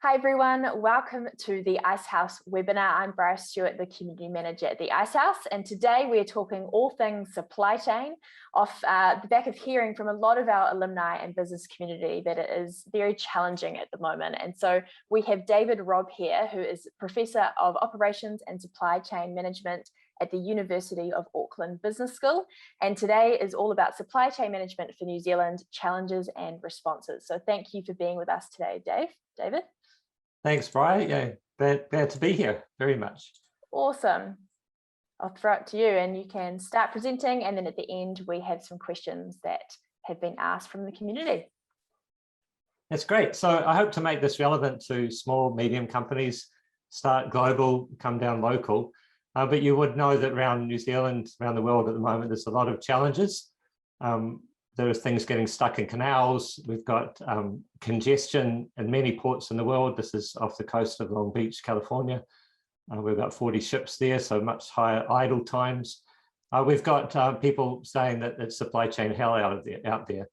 Hi everyone, welcome to the Icehouse webinar. I'm Bryce Stewart, the Community Manager at the Icehouse, and today we're talking all things supply chain off the back of hearing from a lot of our alumni and business community that it is very challenging at the moment. And so we have David Robb here, who is Professor of Operations and Supply Chain Management at the University of Auckland Business School. And today is all about supply chain management for New Zealand, challenges and responses. So thank you for being with us today, David. Thanks, Brian. Yeah, glad to be here very much. Awesome. I'll throw it to you and you can start presenting, and then at the end we have some questions that have been asked from the community. That's great. So I hope to make this relevant to small, medium companies, start global, come down local. But you would know that around New Zealand, around the world at the moment, there's a lot of challenges. There are things getting stuck in canals. We've got congestion in many ports in the world. This is off the coast of Long Beach, California. We've got 40 ships there, so much higher idle times. We've got people saying that it's supply chain hell out there.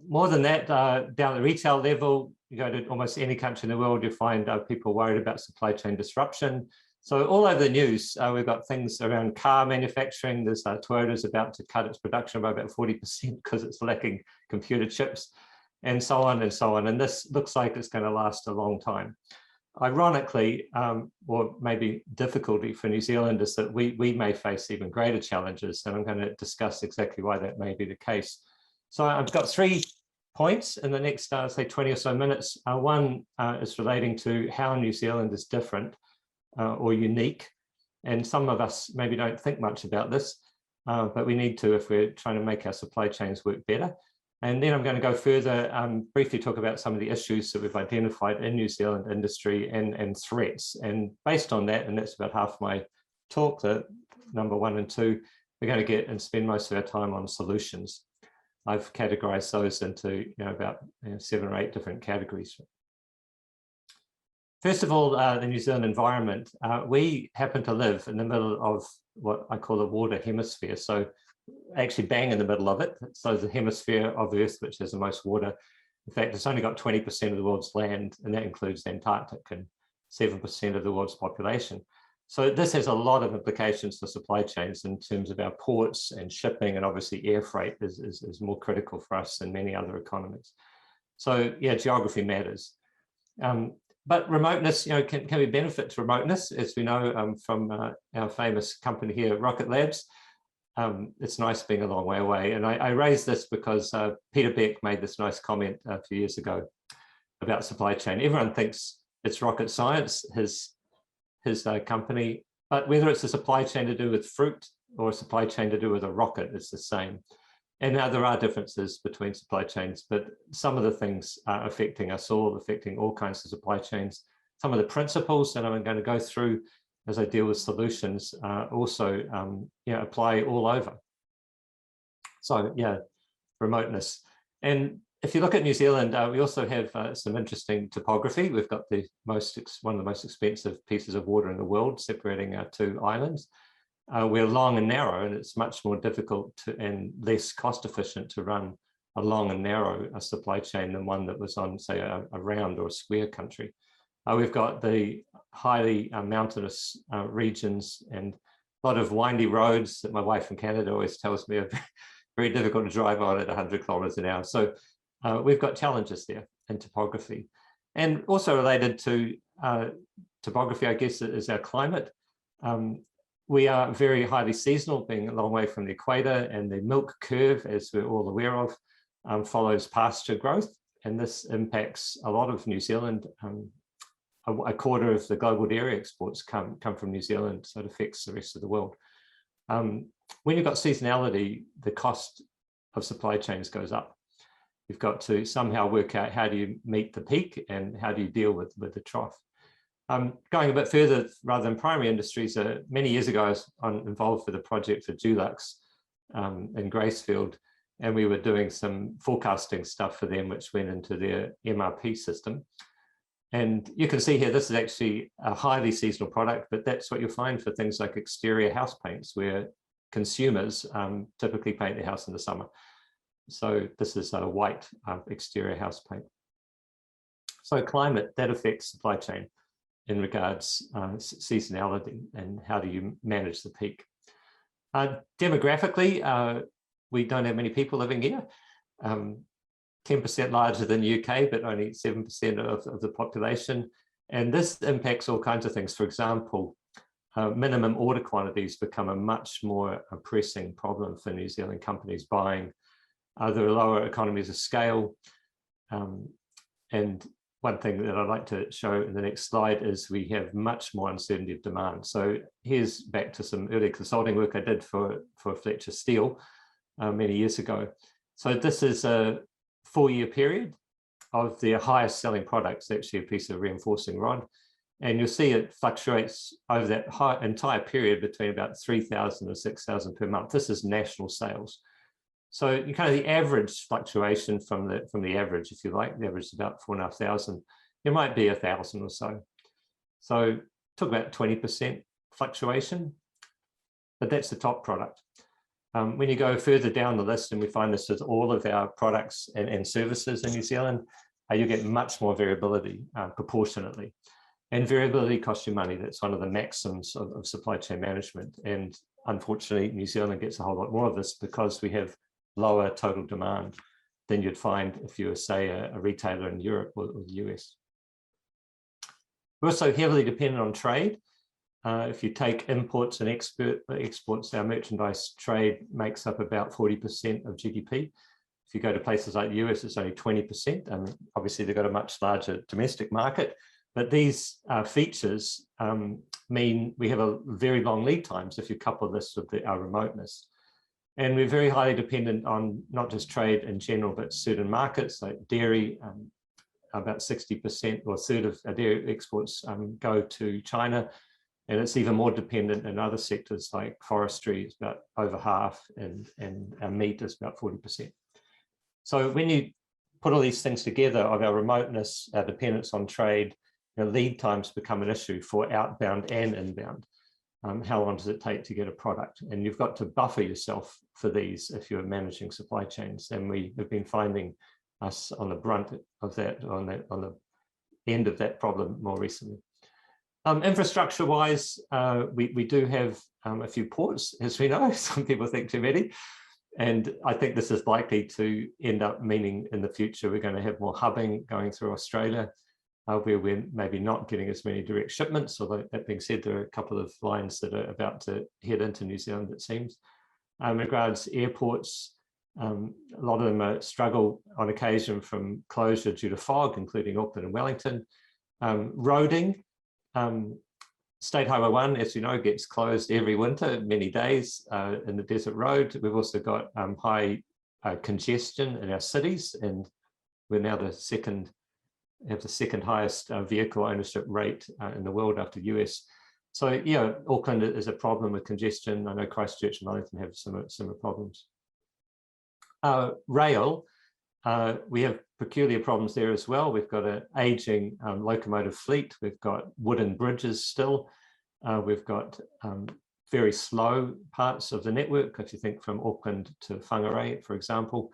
More than that, down at the retail level, you go to almost any country in the world, you find people worried about supply chain disruption. So all over the news, we've got things around car manufacturing. There's Toyota's about to cut its production by about 40% because it's lacking computer chips, and so on and so on. And this looks like it's going to last a long time. Ironically, or maybe difficulty for New Zealand is that we may face even greater challenges, and I'm going to discuss exactly why that may be the case. So I've got 3 points in the next, say, 20 or so minutes. One is relating to how New Zealand is different or unique, and some of us maybe don't think much about this, but we need to if we're trying to make our supply chains work better. And then I'm going to go further, briefly talk about some of the issues that we've identified in New Zealand industry and threats. And based on that, and that's about half my talk, the number 1 and 2, we're going to get and spend most of our time on solutions. I've categorized those into about 7 or 8 different categories. First of all, the New Zealand environment. We happen to live in the middle of what I call the water hemisphere. So actually bang in the middle of it. So the hemisphere of Earth, which has the most water. In fact, it's only got 20% of the world's land, and that includes the Antarctic and 7% of the world's population. So this has a lot of implications for supply chains in terms of our ports and shipping, and obviously air freight is more critical for us than many other economies. So yeah, geography matters. But remoteness, can we benefit to remoteness? As we know from our famous company here, Rocket Labs, it's nice being a long way away. And I raised this because Peter Beck made this nice comment a few years ago about supply chain. Everyone thinks it's rocket science, his company, but whether it's a supply chain to do with fruit or a supply chain to do with a rocket, it's the same. And now there are differences between supply chains, but some of the things are affecting us all, affecting all kinds of supply chains. Some of the principles that I'm going to go through as I deal with solutions also apply all over. So yeah, remoteness. And if you look at New Zealand, we also have some interesting topography. We've got one of the most expensive pieces of water in the world, separating our 2 islands. We're long and narrow, and it's much more difficult and less cost efficient to run a long and narrow supply chain than one that was on, say, a round or a square country. We've got the highly mountainous regions and a lot of windy roads that my wife from Canada always tells me are very difficult to drive on at 100 kilometers an hour. So we've got challenges there in topography. And also related to topography, I guess, is our climate. We are very highly seasonal, being a long way from the equator, and the milk curve, as we're all aware of, follows pasture growth. And this impacts a lot of New Zealand. A quarter of the global dairy exports come from New Zealand, so it affects the rest of the world. When you've got seasonality, the cost of supply chains goes up. You've got to somehow work out how do you meet the peak and how do you deal with the trough. Going a bit further, rather than primary industries, many years ago I was involved with a project for Dulux in Gracefield, and we were doing some forecasting stuff for them, which went into their MRP system. And you can see here, this is actually a highly seasonal product, but that's what you'll find for things like exterior house paints, where consumers typically paint their house in the summer. So this is a white exterior house paint. So climate, that affects supply chain in regards seasonality and how do you manage the peak. Demographically, we don't have many people living here. 10% larger than the UK, but only 7% of the population. And this impacts all kinds of things. For example, minimum order quantities become a much more pressing problem for New Zealand companies buying. There are lower economies of scale. And one thing that I'd like to show in the next slide is we have much more uncertainty of demand. So here's back to some early consulting work I did for Fletcher Steel many years ago. So this is a 4-year period of their highest selling products, actually a piece of reinforcing rod. And you'll see it fluctuates over that entire period between about 3,000 and 6,000 per month. This is national sales. So you kind of the average fluctuation from the average, if you like, the average is about 4,500. It might be 1,000 or so. So talk about 20% fluctuation, but that's the top product. When you go further down the list, and we find this with all of our products and services in New Zealand, you get much more variability proportionately. And variability costs you money. That's one of the maxims of supply chain management. And unfortunately, New Zealand gets a whole lot more of this because we have lower total demand than you'd find if you were, say, a retailer in Europe or the US. We're also heavily dependent on trade. If you take imports and exports, our merchandise trade makes up about 40% of GDP. If you go to places like the US, it's only 20%. Obviously, they've got a much larger domestic market. But these features mean we have a very long lead times if you couple this with our remoteness. And we're very highly dependent on not just trade in general, but certain markets like dairy. About 60% or a third of our dairy exports go to China. And it's even more dependent in other sectors like forestry, is about over half, and our meat is about 40%. So when you put all these things together of our remoteness, our dependence on trade, lead times become an issue for outbound and inbound. How long does it take to get a product? And you've got to buffer yourself for these if you're managing supply chains. And we have been finding us on the brunt of that, on the end of that problem more recently. Infrastructure-wise, we do have a few ports, as we know. Some people think too many. And I think this is likely to end up meaning in the future we're going to have more hubbing going through Australia, where we're maybe not getting as many direct shipments, although that being said, there are a couple of lines that are about to head into New Zealand, it seems. In regards to airports, a lot of them struggle on occasion from closure due to fog, including Auckland and Wellington. Roading, State Highway 1, as you know, gets closed every winter, many days in the Desert Road. We've also got high congestion in our cities, and we're now have the second highest vehicle ownership rate in the world after the US. So yeah, Auckland is a problem with congestion. I know Christchurch and Wellington have similar problems. Rail, we have peculiar problems there as well. We've got an aging locomotive fleet. We've got wooden bridges still. We've got very slow parts of the network, if you think from Auckland to Whangarei, for example.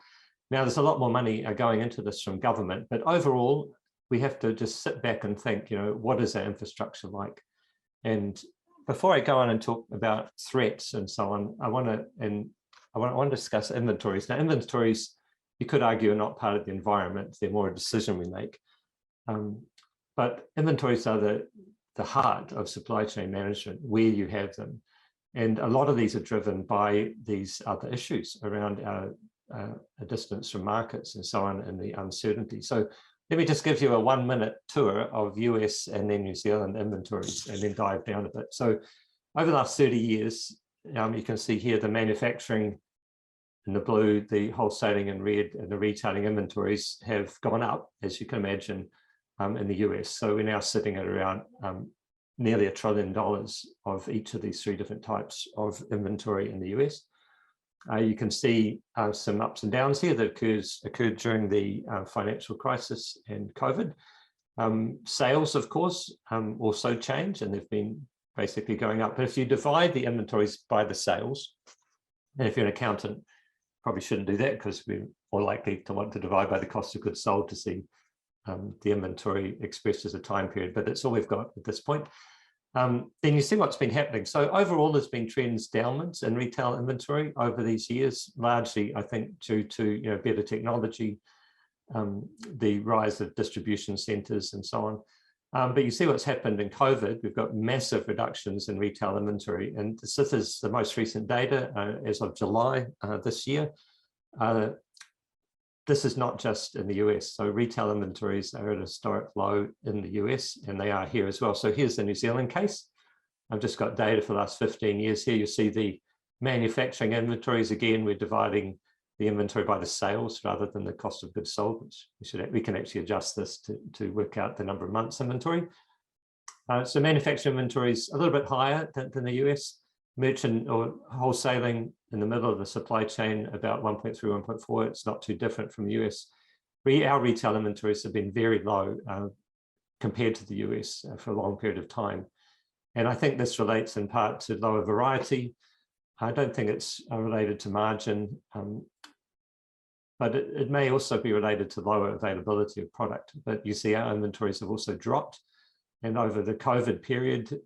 Now, there's a lot more money going into this from government, but overall, we have to just sit back and think, what is our infrastructure like? And before I go on and talk about threats and so on, I want to discuss inventories. Now, inventories, you could argue, are not part of the environment. They're more a decision we make. But inventories are the heart of supply chain management, where you have them. And a lot of these are driven by these other issues around a distance from markets and so on, and the uncertainty. So let me just give you a 1-minute tour of US and then New Zealand inventories and then dive down a bit. So over the last 30 years, you can see here the manufacturing in the blue, the wholesaling in red, and the retailing inventories have gone up, as you can imagine, in the US. So we're now sitting at around nearly $1 trillion of each of these 3 different types of inventory in the US. You can see some ups and downs here that occurred during the financial crisis and COVID. Sales, of course, also change, and they've been basically going up. But if you divide the inventories by the sales, and if you're an accountant, probably shouldn't do that because we're more likely to want to divide by the cost of goods sold to see the inventory expressed as a time period, but that's all we've got at this point. Then you see what's been happening. So overall, there's been trends downwards in retail inventory over these years, largely, I think, due to better technology, the rise of distribution centres and so on. But you see what's happened in COVID. We've got massive reductions in retail inventory. And this is the most recent data as of July this year. This is not just in the US. So retail inventories are at a historic low in the US, and they are here as well. So here's the New Zealand case. I've just got data for the last 15 years here. You see the manufacturing inventories. Again, we're dividing the inventory by the sales rather than the cost of goods sold, which we can actually adjust this to work out the number of months inventory. So manufacturing inventory is a little bit higher than the US. Merchant or wholesaling in the middle of the supply chain, about 1.3, 1.4. It's not too different from the US. Our retail inventories have been very low compared to the US for a long period of time. And I think this relates in part to lower variety. I don't think it's related to margin, but it may also be related to lower availability of product. But you see our inventories have also dropped. And over the COVID period,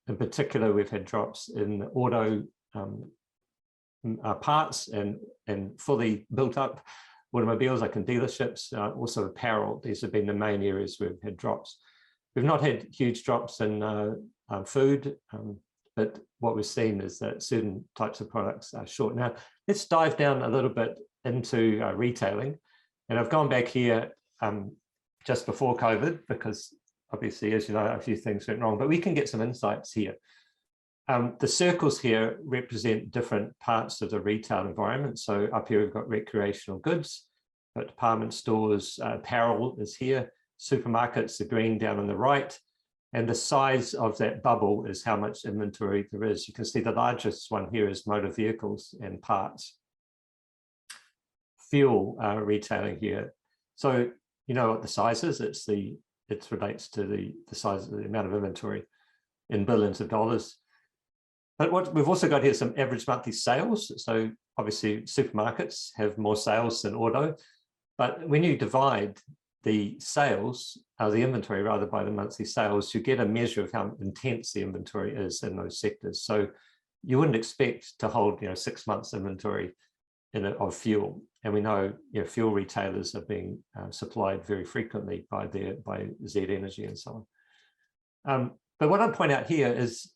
in particular, we've had drops in auto parts and fully built up automobiles, like in dealerships, also apparel. These have been the main areas where we've had drops. We've not had huge drops in food, but what we've seen is that certain types of products are short. Now, let's dive down a little bit into retailing. And I've gone back here just before COVID, because obviously, as you know, a few things went wrong, but we can get some insights here. The circles here represent different parts of the retail environment. So up here, we've got recreational goods, but department stores, apparel is here, supermarkets, the green down on the right. And the size of that bubble is how much inventory there is. You can see the largest one here is motor vehicles and parts. Fuel retailing here. So you know what the size is? It relates to the size of the amount of inventory in billions of dollars. But what we've also got here is some average monthly sales. So obviously supermarkets have more sales than auto, but when you divide the sales, the inventory rather, by the monthly sales, you get a measure of how intense the inventory is in those sectors. So you wouldn't expect to hold 6 months inventory of fuel. And we know fuel retailers are being supplied very frequently by Z Energy and so on. But what I'd point out here is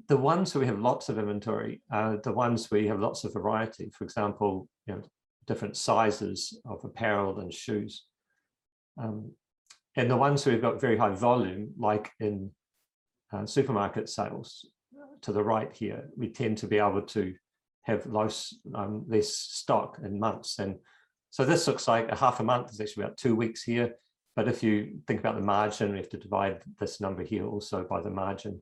the ones who have lots of inventory are the ones where you have lots of variety. For example, different sizes of apparel and shoes. And the ones who have got very high volume, like in supermarket sales to the right here, we tend to be able to have less stock in months. And so this looks like a half a month. It's actually about 2 weeks here. But if you think about the margin, we have to divide this number here also by the margin,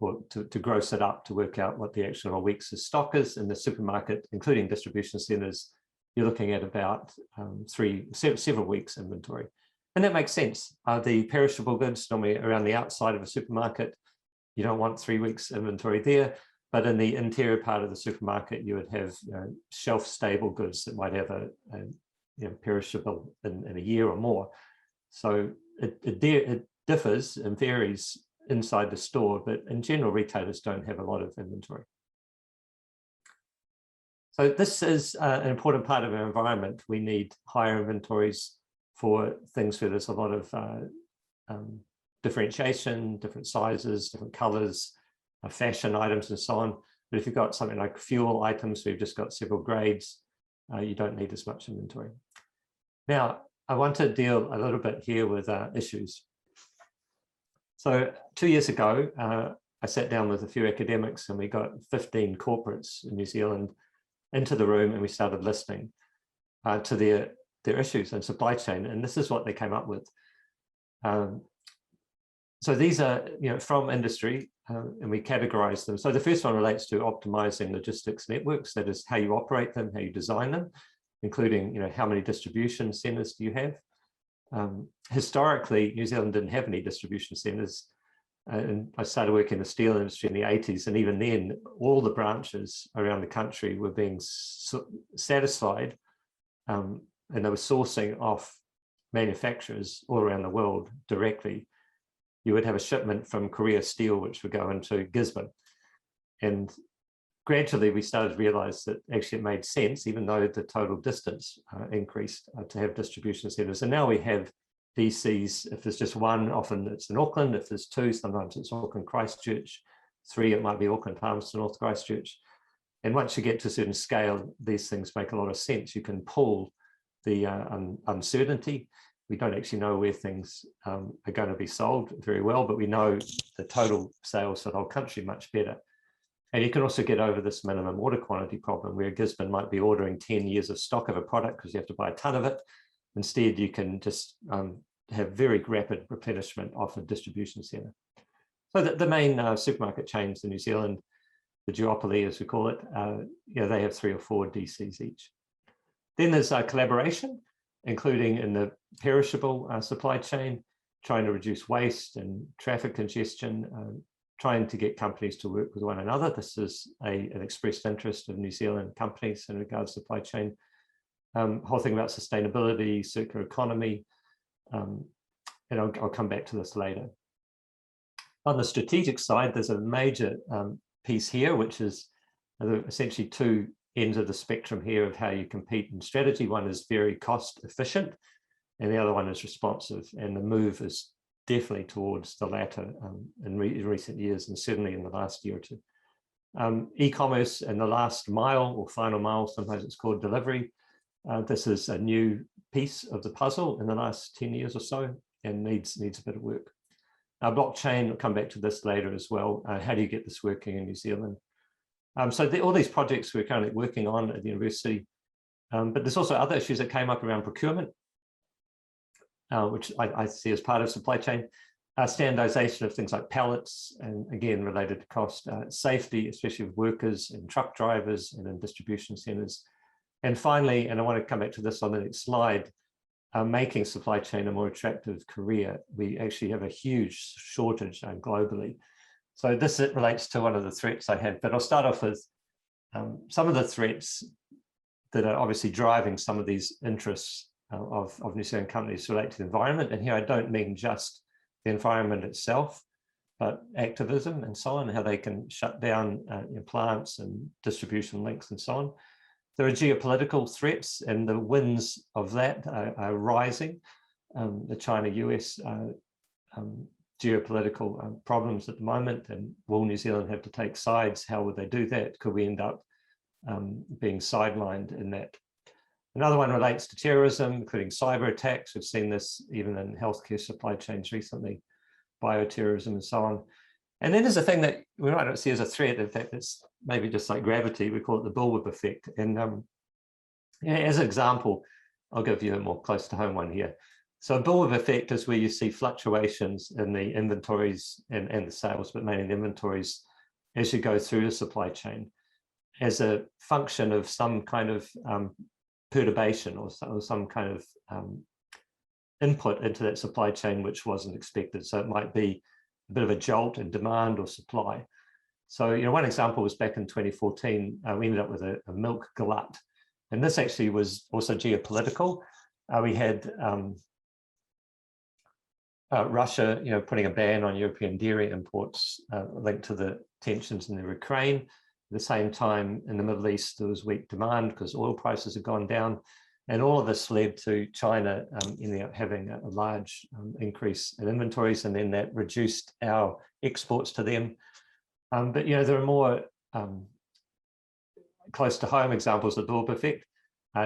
or to gross it up to work out what the actual weeks of stock is in the supermarket, including distribution centres. You're looking at about several weeks inventory. And that makes sense. The perishable goods normally around the outside of a supermarket, you don't want 3 weeks inventory there. But in the interior part of the supermarket, you would have shelf-stable goods that might have a perishable in a year or more. So it differs and varies inside the store, but in general, retailers don't have a lot of inventory. So this is an important part of our environment. We need higher inventories for things where there's a lot of differentiation, different sizes, different colors, fashion items and so on. But if you've got something like fuel items, we've just got several grades, you don't need as much inventory. Now, I want to deal a little bit here with issues. So 2 years ago, I sat down with a few academics and we got 15 corporates in New Zealand into the room and we started listening to their issues and supply chain. And this is what they came up with. So these are from industry and we categorize them. So the first one relates to optimizing logistics networks. That is how you operate them, how you design them, including how many distribution centers do you have. Historically, New Zealand didn't have any distribution centers. And I started working in the steel industry in the 80s. And even then, all the branches around the country were being satisfied and they were sourcing off manufacturers all around the world directly, you would have a shipment from Korea Steel, which would go into Gisborne. And gradually we started to realize that actually it made sense, even though the total distance increased, to have distribution centers. And now we have DCs. If there's just one, often it's in Auckland. If there's two, sometimes it's Auckland, Christchurch. Three, it might be Auckland, Palmerston, North Christchurch. And once you get to a certain scale, these things make a lot of sense. You can pull the uncertainty. We don't actually know where things are going to be sold very well, but we know the total sales for the whole country much better. And you can also get over this minimum order quantity problem, where Gisborne might be ordering 10 years of stock of a product because you have to buy a ton of it. Instead, you can just have very rapid replenishment off a distribution centre. So the main supermarket chains in New Zealand, the duopoly as we call it, they have 3 or 4 DCs each. Then there's collaboration, including in the perishable supply chain, trying to reduce waste and traffic congestion, trying to get companies to work with one another. This is an expressed interest of New Zealand companies in regards to supply chain. Whole thing about sustainability, circular economy, and I'll come back to this later. On the strategic side, there's a major piece here, which is essentially 2 ends of the spectrum here of how you compete in strategy. One is very cost efficient, and the other one is responsive. And the move is definitely towards the latter in recent years, and certainly in the last year or two. E-commerce and the last mile or final mile, sometimes it's called delivery. This is a new piece of the puzzle in the last 10 years or so, and needs a bit of work. Blockchain, I'll come back to this later as well. How do you get this working in New Zealand? So all these projects we're currently working on at the university, but there's also other issues that came up around procurement, which I see as part of supply chain. Standardization of things like pallets, and again, related to cost, safety, especially with workers and truck drivers and in distribution centers. And finally, and I want to come back to this on the next slide, making supply chain a more attractive career. We actually have a huge shortage globally. So this relates to one of the threats I had, but I'll start off with some of the threats that are obviously driving some of these interests of New Zealand companies relate to the environment. And here I don't mean just the environment itself, but activism and so on, how they can shut down plants and distribution links and so on. There are geopolitical threats, and the winds of that are rising. The China-US geopolitical problems at the moment, and will New Zealand have to take sides? How would they do that? Could we end up being sidelined in that? Another one relates to terrorism, including cyber attacks. We've seen this even in healthcare supply chains recently, bioterrorism and so on. And then there's a thing that we might not see as a threat. In fact, it's maybe just like gravity. We call it the bullwhip effect. And as an example, I'll give you a more close to home one here. So a bullwhip effect is where you see fluctuations in the inventories and the sales, but mainly the inventories as you go through the supply chain as a function of some kind of perturbation or some kind of input into that supply chain which wasn't expected. So it might be a bit of a jolt in demand or supply. So, one example was back in 2014, we ended up with a milk glut. And this actually was also geopolitical. We had Russia, putting a ban on European dairy imports linked to the tensions in the Ukraine. At the same time, in the Middle East, there was weak demand because oil prices had gone down. And all of this led to China ending up having a large increase in inventories, and then that reduced our exports to them. But there are more close to home examples of the bullwhip effect.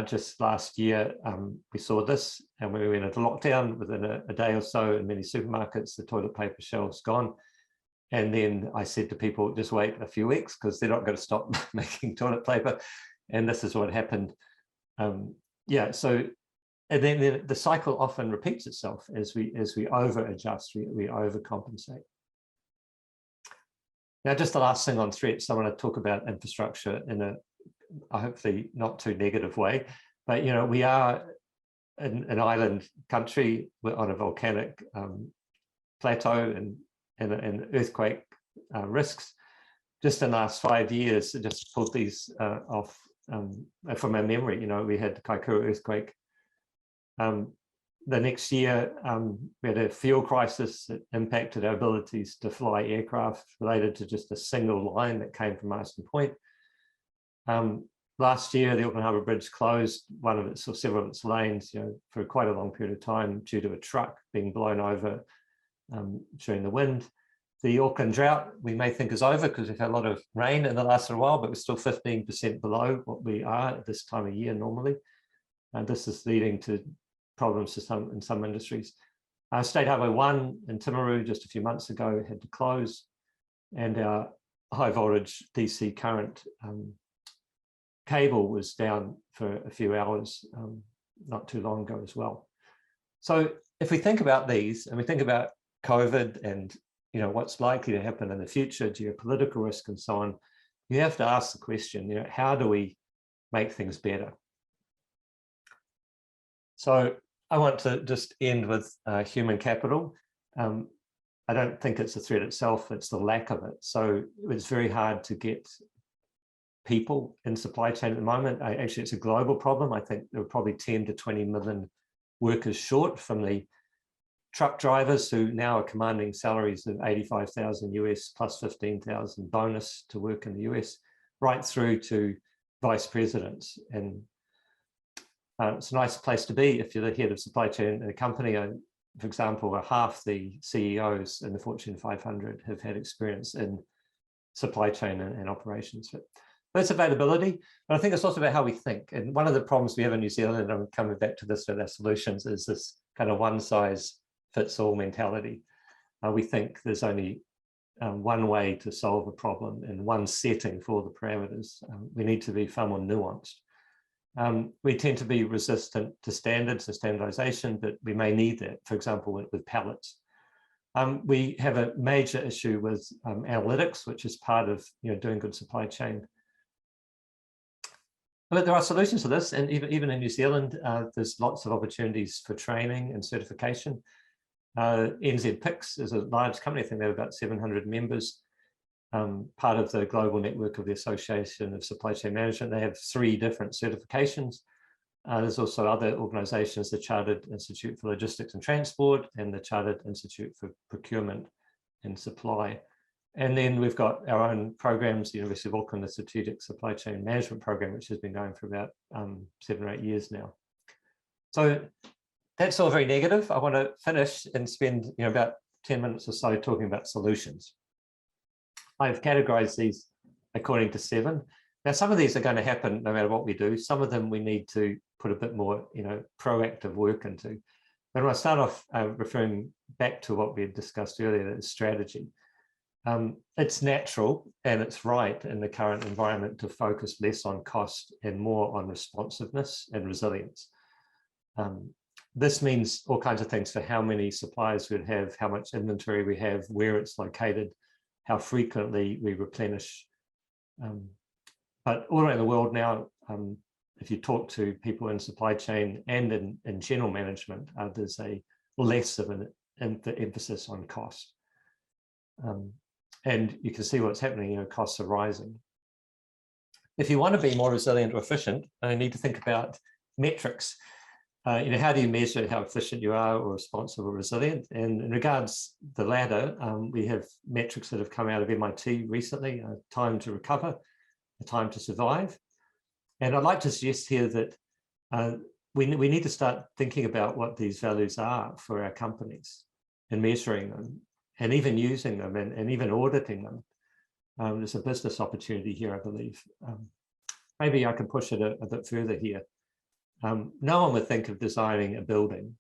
Just last year, we saw this, and we went into lockdown within a day or so in many supermarkets, the toilet paper shelves gone. And then I said to people, just wait a few weeks because they're not going to stop making toilet paper. And this is what happened. So, and then the cycle often repeats itself as we over adjust, we overcompensate. Now, just the last thing on threats, I want to talk about infrastructure in a hopefully not too negative way, but we are an island country. We're on a volcanic plateau and earthquake risks. Just in the last 5 years, just pulled these off from our memory. We had the Kaikoura earthquake the next year, we had a fuel crisis that impacted our abilities to fly aircraft related to just a single line that came from Marsden Point. Last year, the Auckland Harbour Bridge closed one of its or several of its lanes, for quite a long period of time due to a truck being blown over during the wind. The Auckland drought, we may think is over because we've had a lot of rain in the last little while, but we're still 15% below what we are at this time of year normally. And this is leading to problems in some industries. State Highway 1 in Timaru just a few months ago had to close, and our high voltage DC current cable was down for a few hours not too long ago as well. So if we think about these and we think about COVID and what's likely to happen in the future, geopolitical risk and so on, you have to ask the question, how do we make things better? So I want to just end with human capital. I don't think it's a threat itself, it's the lack of it. So it's very hard to get people in supply chain at the moment. Actually, it's a global problem. I think there are probably 10 to 20 million workers short, from the truck drivers who now are commanding salaries of 85,000 US plus 15,000 bonus to work in the US, right through to vice presidents. And it's a nice place to be if you're the head of supply chain in a company. For example, half the CEOs in the Fortune 500 have had experience in supply chain and operations. But it's availability, but I think it's also about how we think. And one of the problems we have in New Zealand, and I'm coming back to this with our solutions, is this kind of one size fits all mentality. We think there's only one way to solve a problem and one setting for the parameters. We need to be far more nuanced. We tend to be resistant to standards and standardization, but we may need that, for example, with pallets. We have a major issue with analytics, which is part of doing good supply chain. But there are solutions to this, and even in New Zealand, there's lots of opportunities for training and certification. NZ PICS is a large company. I think they have about 700 members, part of the global network of the Association of Supply Chain Management. They have 3 different certifications. There's also other organizations, the Chartered Institute for Logistics and Transport and the Chartered Institute for Procurement and Supply. And then we've got our own programs, the University of Auckland, the Strategic Supply Chain Management Program, which has been going for about 7 or 8 years now. So that's all very negative. I want to finish and spend about 10 minutes or so talking about solutions. I've categorized these according to 7. Now, some of these are going to happen no matter what we do. Some of them we need to put a bit more proactive work into. But I start off referring back to what we had discussed earlier, that is strategy. It's natural and it's right in the current environment to focus less on cost and more on responsiveness and resilience. This means all kinds of things for how many suppliers we have, how much inventory we have, where it's located, how frequently we replenish. But all around the world now, if you talk to people in supply chain and in general management, there's a less of an emphasis on cost. And you can see what's happening, costs are rising. If you want to be more resilient or efficient, you need to think about metrics. How do you measure how efficient you are or responsive or resilient? And in regards to the latter, we have metrics that have come out of MIT recently, time to recover, the time to survive. And I'd like to suggest here that we need to start thinking about what these values are for our companies and measuring them, and even using them and even auditing them. There's a business opportunity here, I believe. Maybe I can push it a bit further here. No one would think of designing a building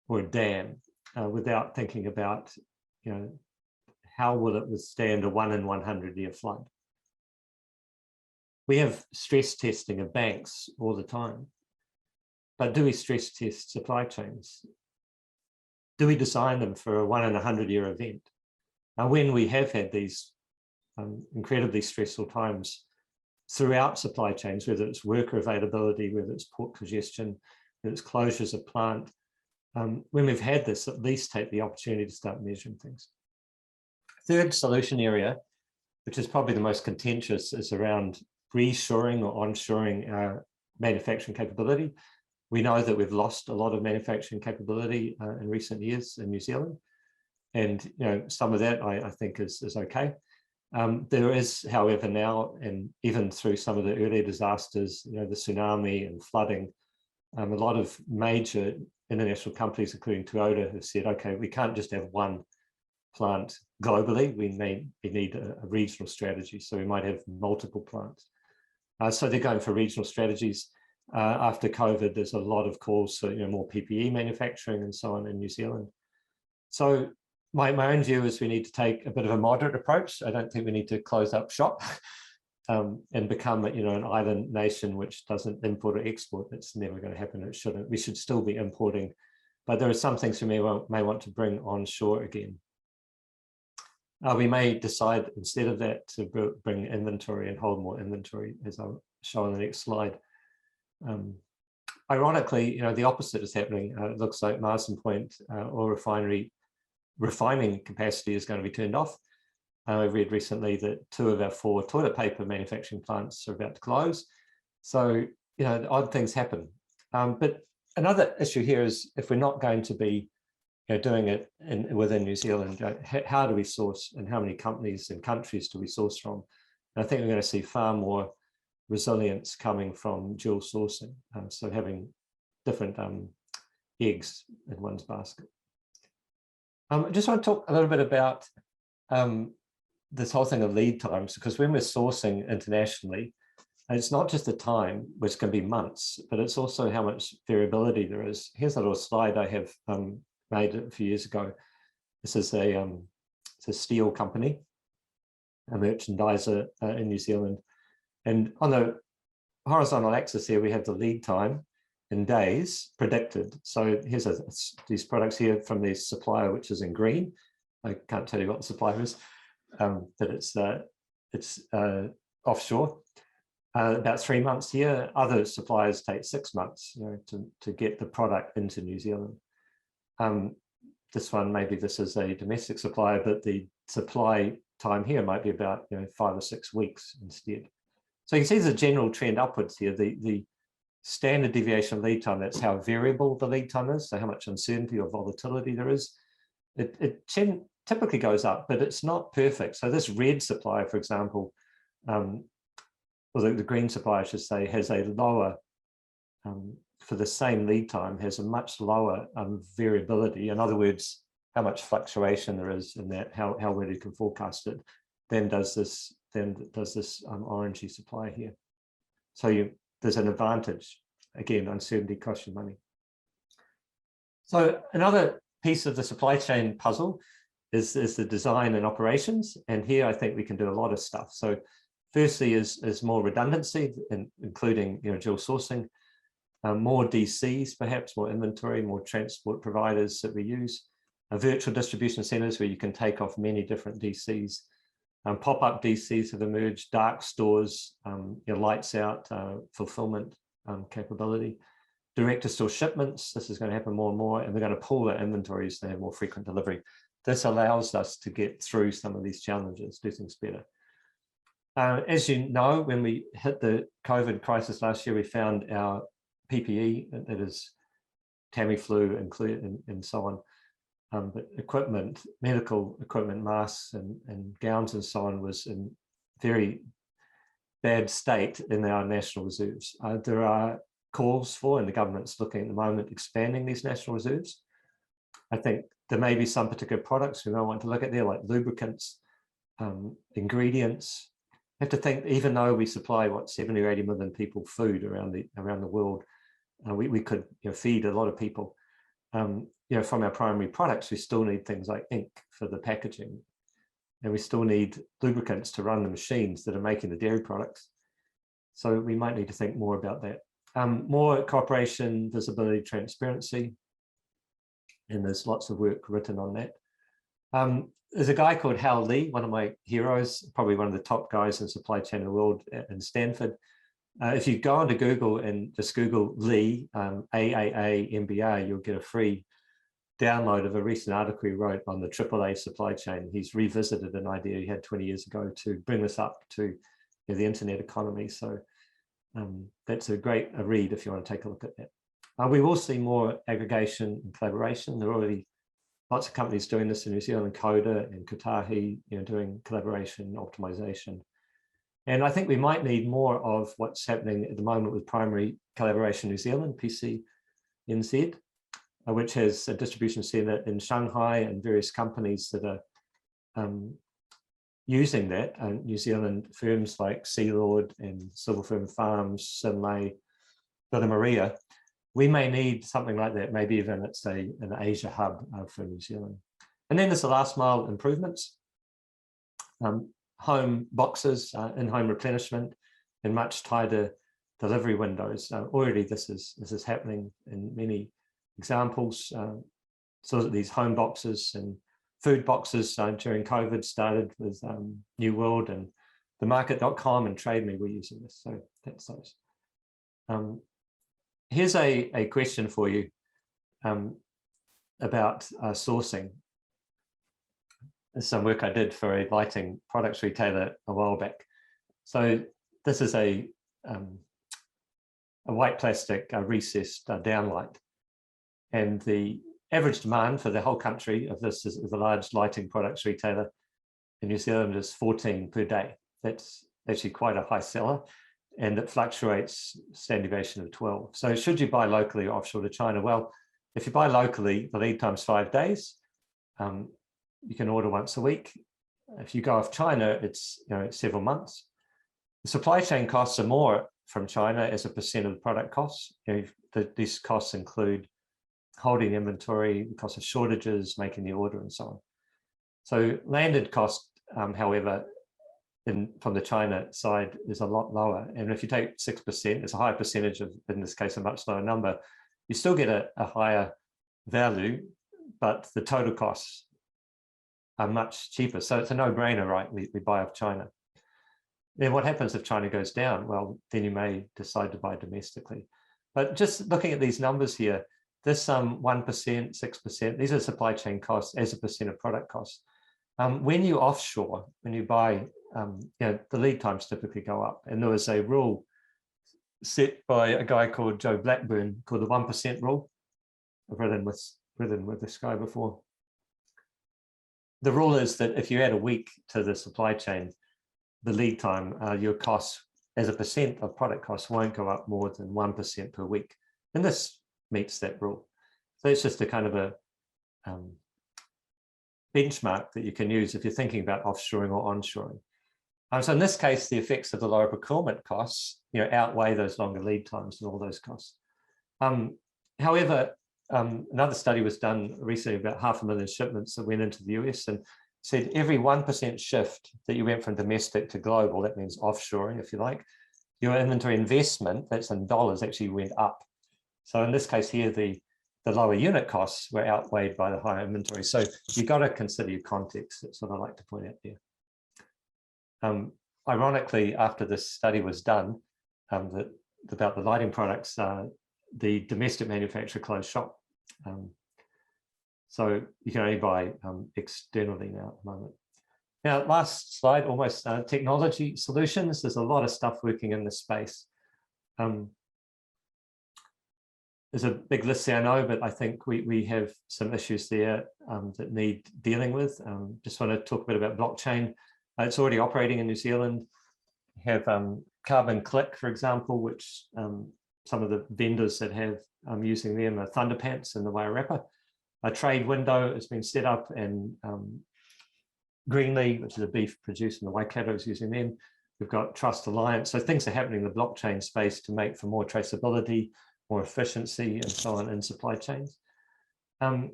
or a dam without thinking about, how will it withstand a 1 in 100 year flood? We have stress testing of banks all the time, but do we stress test supply chains? Do we design them for a 1 in 100 year event? Now, when we have had these incredibly stressful times throughout supply chains, whether it's worker availability, whether it's port congestion, whether it's closures of plant, when we've had this, at least take the opportunity to start measuring things. Third solution area, which is probably the most contentious, is around reshoring or onshoring our manufacturing capability. We know that we've lost a lot of manufacturing capability in recent years in New Zealand. And some of that I think is okay. There is, however, now, and even through some of the earlier disasters, the tsunami and flooding, a lot of major international companies, including Toyota, have said, okay, we can't just have one plant globally. We need a regional strategy. So we might have multiple plants. So they're going for regional strategies. After COVID, there's a lot of calls for more PPE manufacturing and so on in New Zealand. So my own view is we need to take a bit of a moderate approach. I don't think we need to close up shop and become an island nation which doesn't import or export. It's never going to happen. It shouldn't. We should still be importing, but there are some things we may want to bring onshore again. We may decide instead of that to bring inventory and hold more inventory, as I'll show on the next slide. Ironically, the opposite is happening. It looks like Marsden Point oil refinery refining capacity is going to be turned off. I read recently that 2 of our 4 toilet paper manufacturing plants are about to close. So, odd things happen. But another issue here is if we're not going to be doing it within New Zealand, how do we source and how many companies and countries do we source from? And I think we're going to see far more resilience coming from dual sourcing. So having different eggs in one's basket. I just want to talk a little bit about this whole thing of lead times, because when we're sourcing internationally, it's not just the time, which can be months, but it's also how much variability there is. Here's a little slide I have made a few years ago. This is it's a steel company, a merchandiser in New Zealand. And on the horizontal axis here, we have the lead time in days predicted. So here's these products here from the supplier, which is in green. I can't tell you what the supplier is, but it's offshore. About 3 months here. Other suppliers take 6 months, to get the product into New Zealand. This one, maybe this is a domestic supplier, but the supply time here might be about 5 or 6 weeks instead. So you can see there's a general trend upwards here. The standard deviation lead time, that's how variable the lead time is, so how much uncertainty or volatility there is. It typically goes up, but it's not perfect. So this red supplier, for example, or the green supplier, I should say, has a lower, for the same lead time, has a much lower variability. In other words, how much fluctuation there is in that, how well you can forecast it, than does this orangey supply here. So there's an advantage. Again, uncertainty costs you money. So another piece of the supply chain puzzle is the design and operations. And here I think we can do a lot of stuff. So firstly is more redundancy, including dual sourcing, more DCs, perhaps more inventory, more transport providers that we use, virtual distribution centers where you can take off many different DCs. Pop-up DCs have emerged, dark stores, lights out fulfillment capability, direct-to-store shipments. This is going to happen more and more, and we're going to pool our inventories to have more frequent delivery. This allows us to get through some of these challenges, do things better. As you know, when we hit the COVID crisis last year, we found our PPE, that is Tamiflu and so on. But equipment, medical equipment, masks and gowns and so on was in very bad state in our national reserves. There are calls for, and the government's looking at the moment, expanding these national reserves. I think there may be some particular products we might want to look at there, like lubricants, ingredients. You have to think, even though we supply, 70 or 80 million people food around the world, we could feed a lot of people. From our primary products, we still need things like ink for the packaging, and we still need lubricants to run the machines that are making the dairy products. So we might need to think more about that. More cooperation, visibility, transparency, and there's lots of work written on that. There's a guy called Hal Lee, one of my heroes, probably one of the top guys in supply chain in the world in Stanford. If you go onto Google and just Google Lee, AAA-MBA, you'll get a free download of a recent article he wrote on the AAA supply chain. He's revisited an idea he had 20 years ago to bring this up to the internet economy. So that's a great read if you want to take a look at that. We will see more aggregation and collaboration. There are already lots of companies doing this in New Zealand, Coda and Kotahi, doing collaboration, optimization. And I think we might need more of what's happening at the moment with Primary Collaboration New Zealand, PCNZ, which has a distribution center in Shanghai and various companies that are using that. New Zealand firms like Sealord and Silver Fern Farms, Sinlay, Villa Maria. We may need something like that, maybe even it's an Asia hub for New Zealand. And then there's the last mile improvements. Home boxes, in-home replenishment, and much tighter delivery windows. Already this is happening in many examples. So that these home boxes and food boxes during COVID started with New World and themarket.com and Trade Me were using this. So that's those. Here's a question for you about sourcing. There's some work I did for a lighting products retailer a while back. So this is a white plastic recessed downlight. And the average demand for the whole country of this is a large lighting products retailer in New Zealand is 14 per day. That's actually quite a high seller, and it fluctuates standard deviation of 12. So should you buy locally or offshore to China? Well, if you buy locally, the lead time's 5 days. You can order once a week. If you go off China, it's several months. The supply chain costs are more from China as a percent of the product costs. These costs include holding inventory, the cost of shortages, making the order, and so on. So landed cost, however, from the China side is a lot lower. And if you take 6%, it's a higher percentage of, in this case, a much lower number. You still get a higher value, but the total costs are much cheaper. So it's a no-brainer, right? We buy off China. Then what happens if China goes down? Well, then you may decide to buy domestically. But just looking at these numbers here, this 1%, 6%, these are supply chain costs as a percent of product costs. When you offshore, when you buy, the lead times typically go up. And there was a rule set by a guy called Joe Blackburn called the 1% rule. I've written with this guy before. The rule is that if you add a week to the supply chain, the lead time, your costs as a percent of product costs won't go up more than 1% per week. And this meets that rule. So it's just a kind of a benchmark that you can use if you're thinking about offshoring or onshoring. So in this case, the effects of the lower procurement costs, outweigh those longer lead times and all those costs. However, another study was done recently about 500,000 shipments that went into the US and said every 1% shift that you went from domestic to global, that means offshoring, if you like, your inventory investment, that's in dollars, actually went up. So in this case here, the lower unit costs were outweighed by the higher inventory. So you've got to consider your context. That's what I like to point out there. Ironically, after this study was done, about the lighting products, the domestic manufacturer closed shop. So you can only buy externally now at the moment. Now, last slide, almost technology solutions. There's a lot of stuff working in this space. There's a big list there, I know, but I think we have some issues there that need dealing with. Just want to talk a bit about blockchain. It's already operating in New Zealand. We have Carbon Click, for example, which some of the vendors that have using them are Thunderpants and the Wire Wrapper. A trade window has been set up, and Greenlee, which is a beef producer in the Waikato, is using them. We've got Trust Alliance. So things are happening in the blockchain space to make for more traceability, more efficiency, and so on in supply chains. The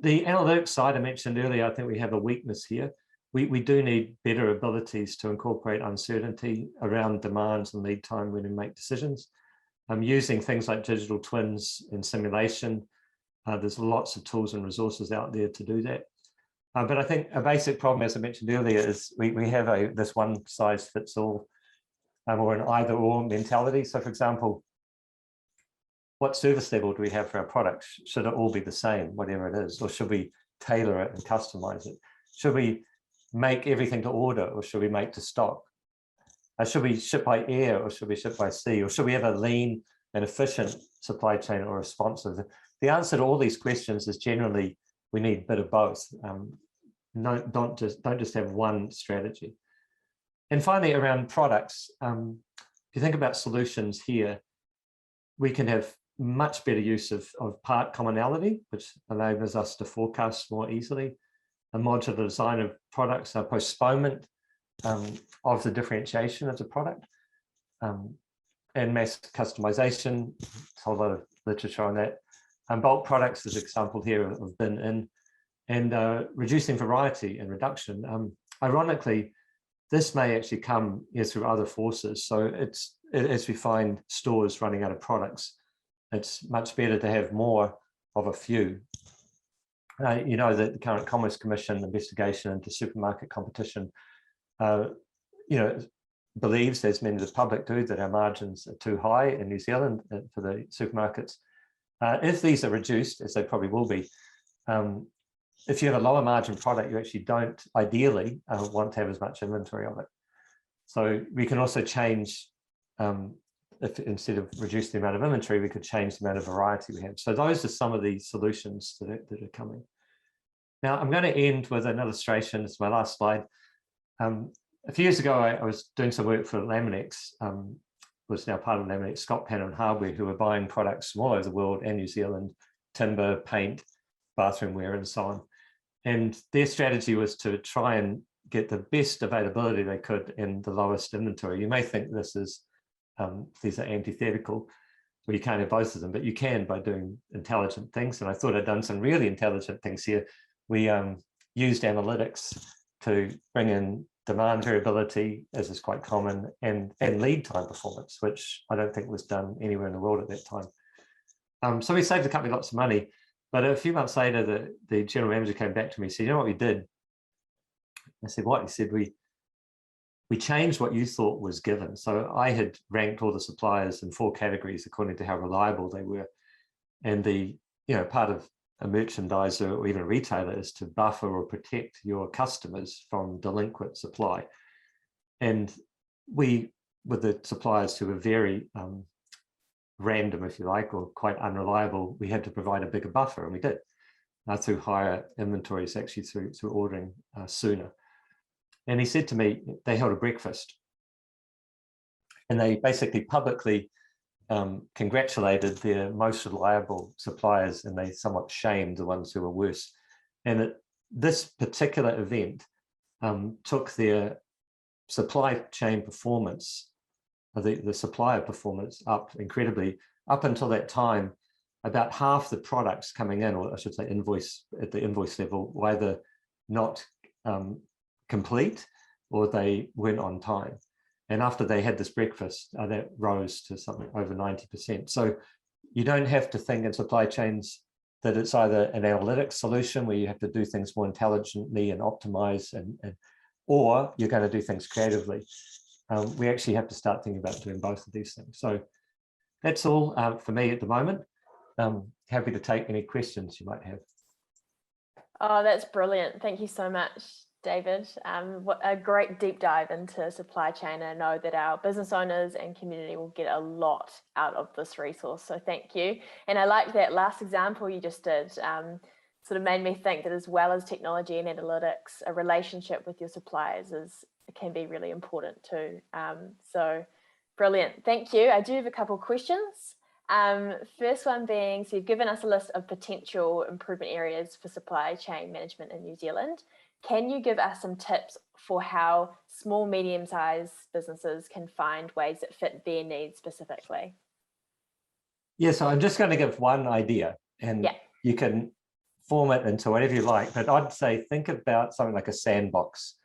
analytics side I mentioned earlier, I think we have a weakness here. We do need better abilities to incorporate uncertainty around demands and lead time when we make decisions. Using things like digital twins and simulation. There's lots of tools and resources out there to do that. But I think a basic problem, as I mentioned earlier, is we have this one size fits all or an either or mentality. So for example, what service level do we have for our products? Should it all be the same, whatever it is? Or should we tailor it and customize it? Should we make everything to order, or should we make to stock? Should we ship by air, or should we ship by sea? Or should we have a lean an efficient supply chain or responsive? The answer to all these questions is generally we need a bit of both. No, don't just have one strategy. And finally, around products, if you think about solutions here, we can have much better use of part commonality, which enables us to forecast more easily, a modular design of products, a postponement of the differentiation of the product, and mass customization. There's a whole lot of literature on that. And bulk products is an example here of bin in, and reducing variety and reduction. Ironically, this may actually come through other forces. So as we find stores running out of products, it's much better to have more of a few. You know that the current Commerce Commission investigation into supermarket competition, believes, as many of the public do, that our margins are too high in New Zealand for the supermarkets. If these are reduced, as they probably will be, if you have a lower margin product, you actually don't ideally want to have as much inventory of it. So we can also change, if instead of reduce the amount of inventory, we could change the amount of variety we have. So those are some of the solutions that are coming. Now I'm going to end with an illustration. It's my last slide. A few years ago, I was doing some work for Laminex, was now part of Laminex, Scott Panner and Hardware, who were buying products from all over the world and New Zealand, timber, paint, bathroom wear, and so on. And their strategy was to try and get the best availability they could in the lowest inventory. You may think this is, these are antithetical, well, you can't have both of them, but you can by doing intelligent things. And I thought I'd done some really intelligent things here. We used analytics to bring in demand variability, as is quite common, and lead time performance, which I don't think was done anywhere in the world at that time. So we saved the company lots of money, but a few months later, the general manager came back to me and said, you know what we did? I said, what? He said, we changed what you thought was given. So I had ranked all the suppliers in 4 categories according to how reliable they were. And part of a merchandiser or even a retailer is to buffer or protect your customers from delinquent supply. And with the suppliers who were very random, if you like, or quite unreliable, we had to provide a bigger buffer, and we did through higher inventories, actually through ordering sooner. And he said to me, they held a breakfast, and they basically publicly congratulated their most reliable suppliers, and they somewhat shamed the ones who were worse. And this particular event took their supply chain performance, the supplier performance, up incredibly. Up until that time, about half the products coming in, or I should say at the invoice level, were either not complete or they weren't on time. And after they had this breakfast, that rose to something over 90%. So you don't have to think in supply chains that it's either an analytics solution where you have to do things more intelligently and optimize, or you're going to do things creatively. We actually have to start thinking about doing both of these things. So that's all for me at the moment. Happy to take any questions you might have. Oh, that's brilliant. Thank you so much, David. What a great deep dive into supply chain. I know that our business owners and community will get a lot out of this resource, so thank you. And I like that last example you just did. Sort of made me think that as well as technology and analytics, a relationship with your suppliers can be really important too. So brilliant, thank you. I do have a couple of questions. First one being, so you've given us a list of potential improvement areas for supply chain management in New Zealand. Can you give us some tips for how small, medium-sized businesses can find ways that fit their needs specifically? Yeah, so I'm just going to give one idea, and you can form it into whatever you like, but I'd say think about something like a sandbox.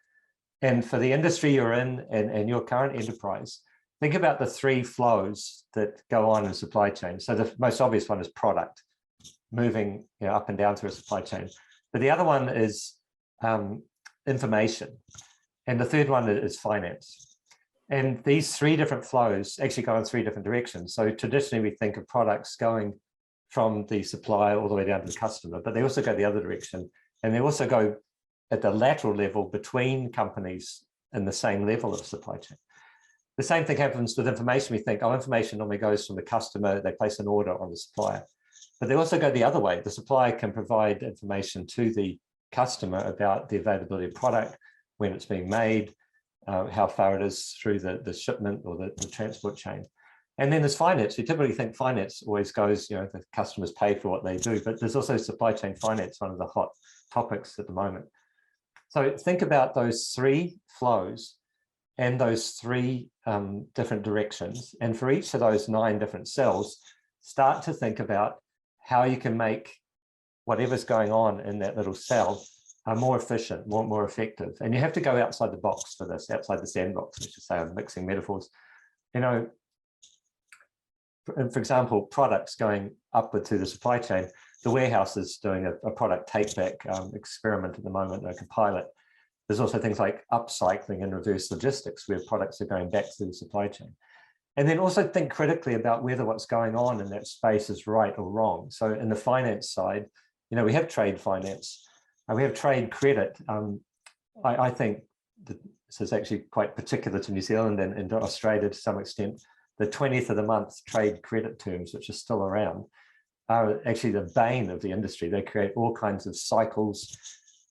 And for the industry you're in and your current enterprise, think about the 3 flows that go on in supply chain. So the most obvious one is product, moving up and down through a supply chain. But the other one is information. And the third one is finance. And these 3 different flows actually go in 3 different directions. So traditionally we think of products going from the supplier all the way down to the customer, but they also go the other direction. And they also go at the lateral level between companies in the same level of supply chain. The same thing happens with information. We think, oh, information normally goes from the customer, they place an order on the supplier. But they also go the other way. The supplier can provide information to the customer about the availability of product, when it's being made, how far it is through the shipment or the transport chain. And then there's finance. We typically think finance always goes, the customers pay for what they do, but there's also supply chain finance, one of the hot topics at the moment. So think about those three flows and those three different directions. And for each of those 9 different cells, start to think about how you can make whatever's going on in that little cell more efficient, more effective. And you have to go outside the box for this, outside the sandbox, I should say. I'm mixing metaphors. For example, products going upward through the supply chain. The warehouse is doing a product take-back experiment at the moment, like a pilot. There's also things like upcycling and reverse logistics, where products are going back through the supply chain. And then also think critically about whether what's going on in that space is right or wrong. So in the finance side, we have trade finance, we have trade credit. I think that this is actually quite particular to New Zealand and to Australia to some extent. The 20th of the month trade credit terms, which are still around, are actually the bane of the industry. They create all kinds of cycles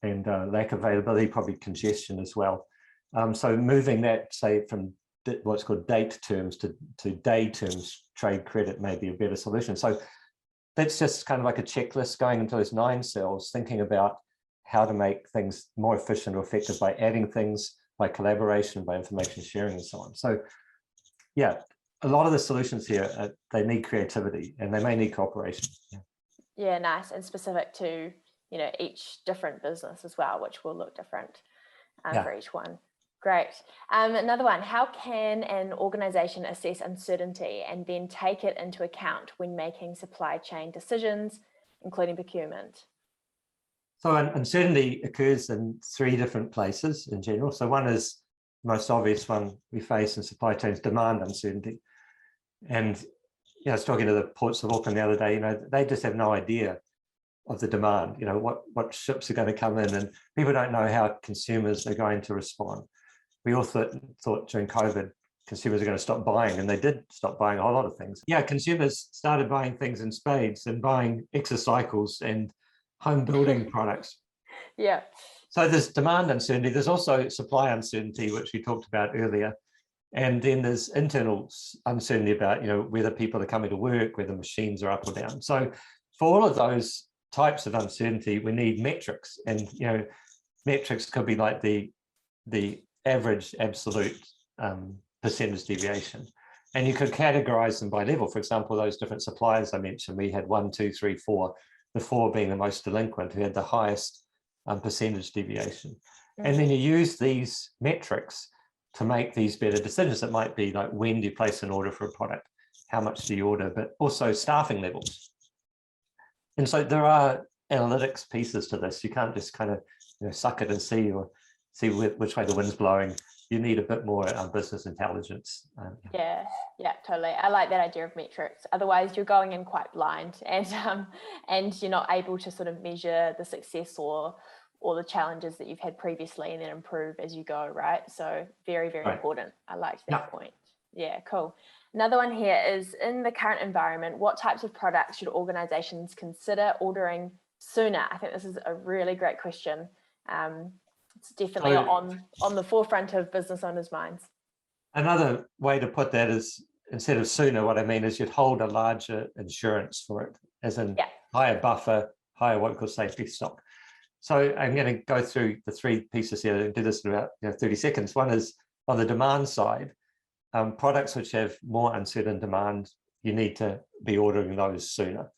and lack of availability, probably congestion as well. So moving that, say, from what's called date terms to day terms trade credit may be a better solution. So that's just kind of like a checklist going into those 9 cells, thinking about how to make things more efficient or effective by adding things, by collaboration, by information sharing, and so on. So yeah, a lot of the solutions here, they need creativity and they may need cooperation. Yeah, nice. And specific to, each different business as well, which will look different for each one. Great. Another one, how can an organization assess uncertainty and then take it into account when making supply chain decisions, including procurement? So uncertainty occurs in 3 different places in general. So one is the most obvious one we face in supply chains, demand uncertainty. And I was talking to the ports of Auckland the other day, they just have no idea of the demand, what ships are going to come in, and people don't know how consumers are going to respond. We all thought during COVID, consumers are going to stop buying, and they did stop buying a whole lot of things. Yeah, consumers started buying things in spades and buying exercycles and home building products. Yeah. So there's demand uncertainty. There's also supply uncertainty, which we talked about earlier. And then there's internal uncertainty about, whether people are coming to work, whether machines are up or down. So for all of those types of uncertainty, we need metrics. And, metrics could be like the average absolute percentage deviation. And you could categorize them by level. For example, those different suppliers I mentioned, we had 1, 2, 3, 4, the 4 being the most delinquent, who had the highest percentage deviation. And then you use these metrics to make these better decisions. It might be like, when do you place an order for a product? How much do you order? But also staffing levels. And so there are analytics pieces to this. You can't just kind of suck it and see which way the wind's blowing. You need a bit more business intelligence. Yeah, totally. I like that idea of metrics. Otherwise, you're going in quite blind, and you're not able to sort of measure the success or the challenges that you've had previously, and then improve as you go. Right. So very, very important. I like that point. Yeah, cool. Another one here is, in the current environment, what types of products should organizations consider ordering sooner? I think this is a really great question. It's definitely on the forefront of business owners' minds. Another way to put that is, instead of sooner, what I mean is you'd hold a larger insurance for it, as in higher buffer, higher what we call safety stock. So I'm going to go through the 3 pieces here and do this in about 30 seconds. One is on the demand side, products which have more uncertain demand, you need to be ordering those sooner,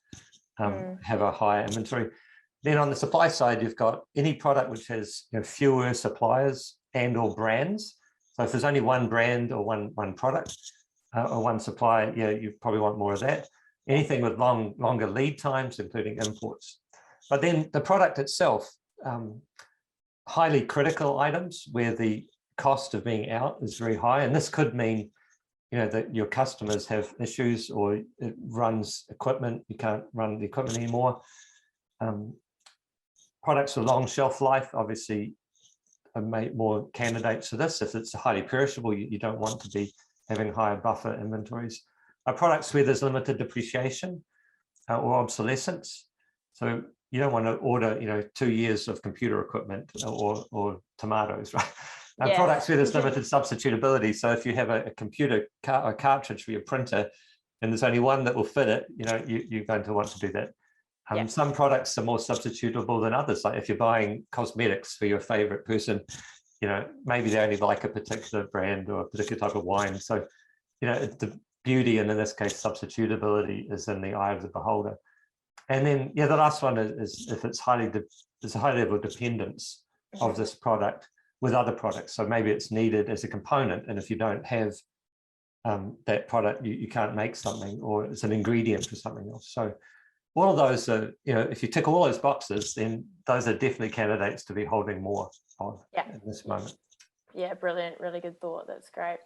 have a higher inventory. Then on the supply side, you've got any product which has fewer suppliers and or brands. So if there's only one brand or one product or one supplier, you probably want more of that. Anything with longer lead times, including imports. But then the product itself, highly critical items where the cost of being out is very high. And this could mean, that your customers have issues, or it runs equipment, you can't run the equipment anymore. Products with long shelf life, obviously, are more candidates for this. If it's highly perishable, you don't want to be having higher buffer inventories. Products where there's limited depreciation or obsolescence. So you don't want to order, 2 years of computer equipment or tomatoes, right? Yeah. Products where there's limited substitutability. So if you have a computer cartridge for your printer and there's only one that will fit it, you're going to want to do that. Some products are more substitutable than others. Like if you're buying cosmetics for your favorite person, maybe they only like a particular brand or a particular type of wine. So, the beauty, and in this case, substitutability, is in the eye of the beholder. And then, the last one is if it's there's a high level of dependence of this product with other products. So maybe it's needed as a component, and if you don't have that product, you can't make something, or it's an ingredient for something else. So all of those are, if you tick all those boxes, then those are definitely candidates to be holding more of in this moment. Yeah, brilliant. Really good thought. That's great.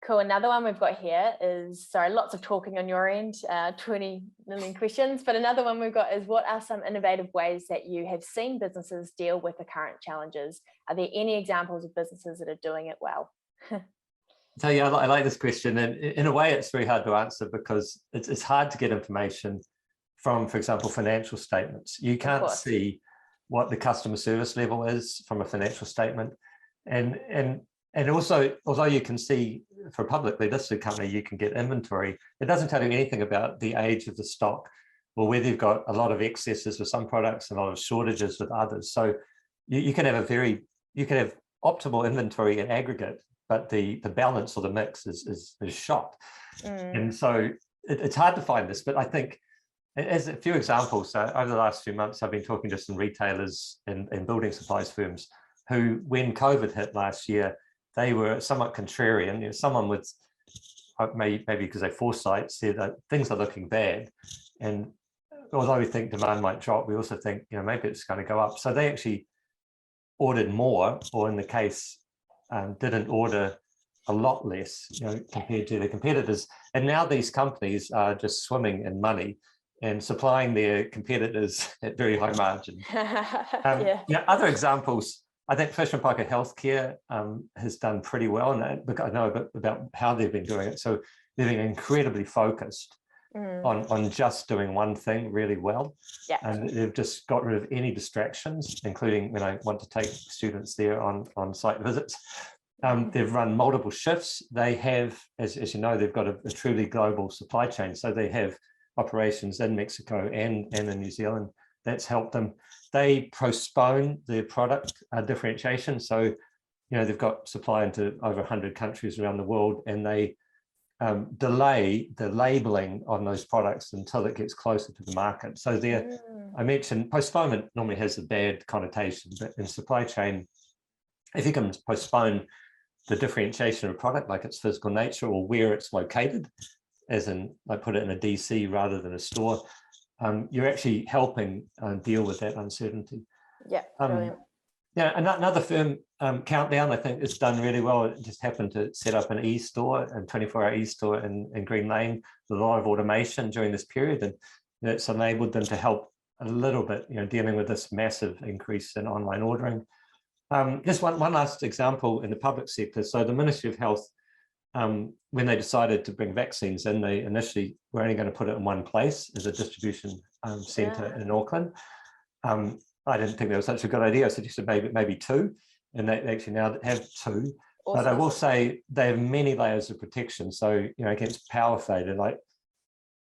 Cool. Another one we've got here is, sorry, lots of talking on your end, 20 million questions, but another one we've got is, what are some innovative ways that you have seen businesses deal with the current challenges? Are there any examples of businesses that are doing it well? So yeah, I like this question, and in a way it's very hard to answer because it's hard to get information from, for example, financial statements. You can't see what the customer service level is from a financial statement, and also, although you can see for a publicly listed company, you can get inventory, it doesn't tell you anything about the age of the stock, or whether you've got a lot of excesses with some products and a lot of shortages with others. So you can have optimal inventory in aggregate, but the balance or the mix is shot. And so it's hard to find this, but I think as a few examples, over the last few months, I've been talking to some retailers and building supplies firms who, when COVID hit last year, they were somewhat contrarian. Someone with maybe because they foresight said that things are looking bad, and although we think demand might drop, we also think maybe it's going to go up. So they actually ordered more, or in the case, didn't order a lot less, compared to their competitors. And now these companies are just swimming in money and supplying their competitors at very high margins. Other examples, I think Fisher & Paykel Healthcare has done pretty well, and I know a bit about how they've been doing it. So they've been incredibly focused on just doing one thing really well. And they've just got rid of any distractions, including when I want to take students there on site visits. They've run multiple shifts. They have, as you know, they've got a truly global supply chain. So they have operations in Mexico and in New Zealand. That's helped them. They postpone their product differentiation. So, they've got supply into over 100 countries around the world, and they delay the labeling on those products until it gets closer to the market. So I mentioned postponement normally has a bad connotation, but in supply chain, if you can postpone the differentiation of a product, like its physical nature or where it's located, as in I put it in a DC rather than a store, you're actually helping deal with that uncertainty. Brilliant. Another firm, Countdown, I think has done really well. It just happened to set up an e-store, a 24-hour e-store in Green Lane with a lot of automation during this period, and it's enabled them to help a little bit, dealing with this massive increase in online ordering. Just one last example in the public sector. So the Ministry of Health, when they decided to bring vaccines in, they initially were only going to put it in one place as a distribution centre in Auckland. I didn't think that was such a good idea. I suggested maybe two, and they actually now have two. Awesome. But I will say they have many layers of protection. So, against power failure, like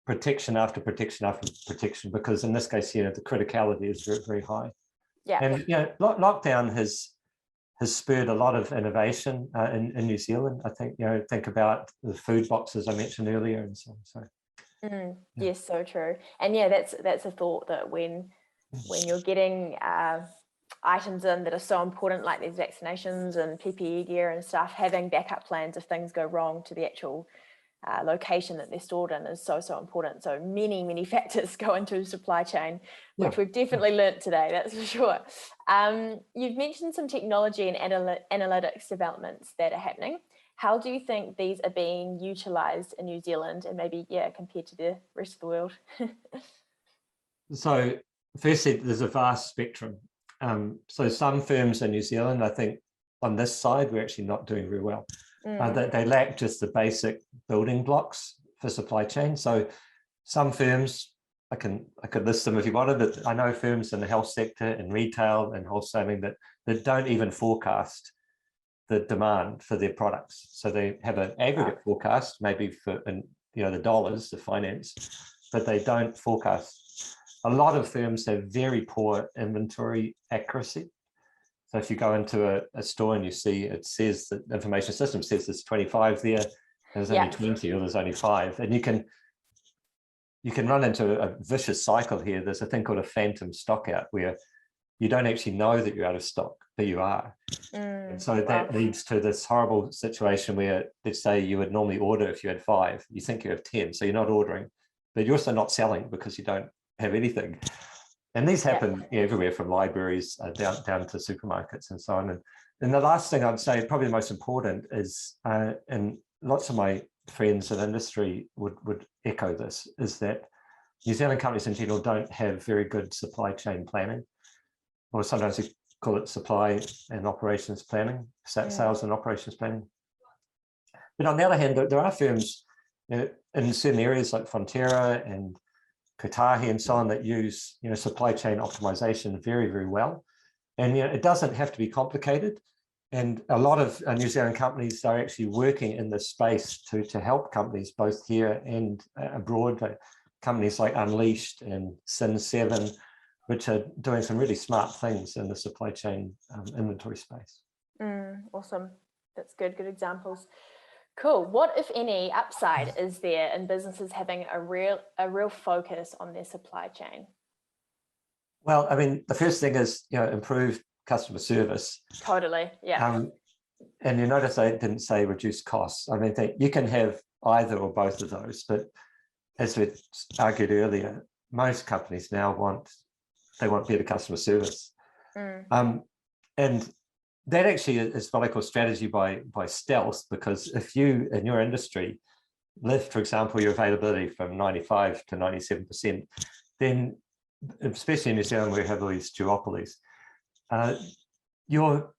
protection after protection after protection, because in this case, the criticality is very, very high. And, lockdown has spurred a lot of innovation in New Zealand. I think, think about the food boxes I mentioned earlier and so on. Yes, so true. And that's a thought that when you're getting items in that are so important, like these vaccinations and PPE gear and stuff, having backup plans if things go wrong to the actual location that they're stored in is so important. So many factors go into supply chain, which we've definitely learnt today, that's for sure. You've mentioned some technology and analytics developments that are happening. How do you think these are being utilised in New Zealand and maybe compared to the rest of the world? So firstly, there's a vast spectrum. So some firms in New Zealand, I think on this side, we're actually not doing very well. They lack just the basic building blocks for supply chain. So some firms, I could list them if you wanted, but I know firms in the health sector and retail and wholesaling that don't even forecast the demand for their products. So they have an aggregate forecast, maybe for the dollars, the finance, but they don't forecast. A lot of firms have very poor inventory accuracy. So if you go into a store and you see it says that the information system says there's 25 there, and there's only 20 or there's only 5, and you can run into a vicious cycle here. There's a thing called a phantom stock out where you don't actually know that you're out of stock, but you are. And so that leads to this horrible situation where, let's say you would normally order if you had 5, you think you have 10, so you're not ordering, but you're also not selling because you don't have anything. And these happen everywhere from libraries down to supermarkets and so on. And the last thing I'd say, probably the most important, is, and lots of my friends in industry would echo this, is that New Zealand companies in general don't have very good supply chain planning, or sometimes we call it supply and operations planning, sales and operations planning. But on the other hand, there are firms in certain areas like Fonterra and Kotahi and so on that use supply chain optimization very, very well. And it doesn't have to be complicated. And a lot of New Zealand companies are actually working in this space to help companies both here and abroad, like companies like Unleashed and Sin7, which are doing some really smart things in the supply chain inventory space. Awesome. That's good examples. Cool. What, if any, upside is there in businesses having a real focus on their supply chain? Well, I mean, the first thing is improved customer service. Totally. Yeah. And you notice I didn't say reduce costs. I mean, you can have either or both of those, but as we argued earlier, most companies now want better customer service. And that actually is what I call strategy by stealth, because if you, in your industry, lift, for example, your availability from 95 to 97%, then, especially in New Zealand, where we have all these duopolies, your